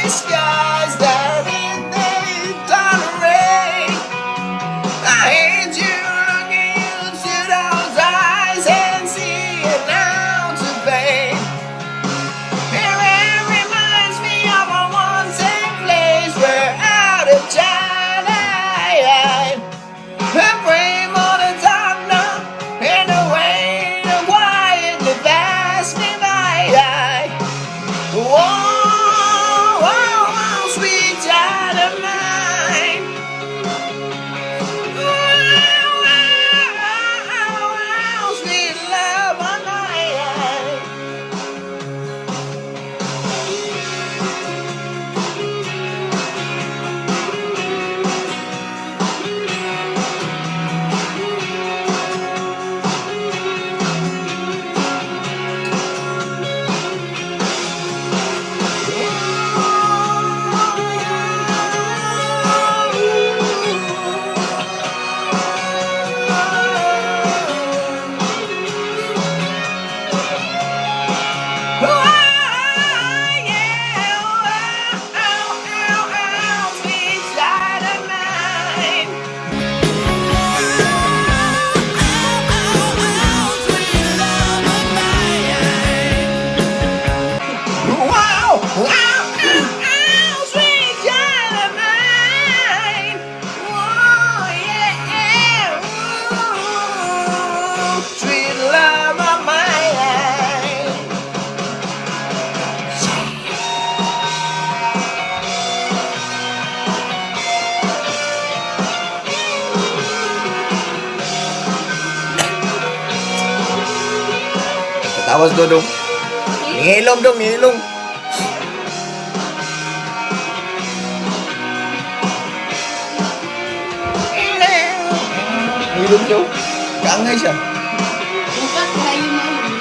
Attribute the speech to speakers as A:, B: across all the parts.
A: skies that in they tolerate. I hate you looking into those eyes and seeing now to pain. It reminds me of a one safe place where out of child I frame on the doctor and the way to quietly pass me by. Whoa, whoa, whoa, sweet child of mine. Wow, wow, wow, sweet love of mine. Sweet love of mine. Tawas Dodong. Ngilong dong, ngilong. Ngilong siya. Kaangay siya.
B: Bukat kayo na yun.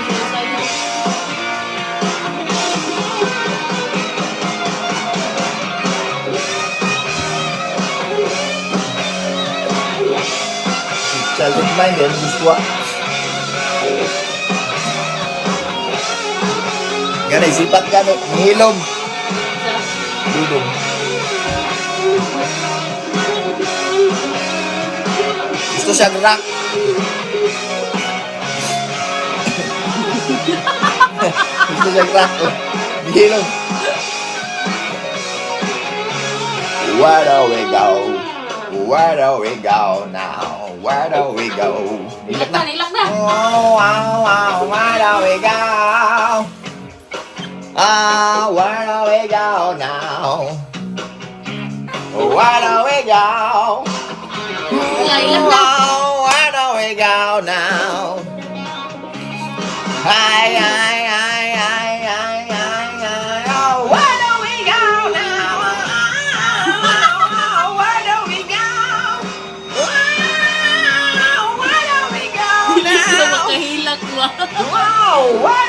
A: Childhood mind yan, gusto ko. Ganay, sipat ka, no? Ngilong. Dudong. Gusto siya rock. Gusto siya rock. Ngilong. Where do we go? Where do we go now? Where do we go?
B: Nilak na, nilak na.
A: Oh, wow, wow, where do we go? Ah, where do we go now? Where do we go?
B: Wala, ilak na.
A: Oh, where do we go now? Ay, ay, ay, ay, ay, ay, ay, oh, where do we go now? Oh, where do we go? Oh, where do we go
B: Hindi sila
A: now?
B: makahilak mo.
A: Wow, where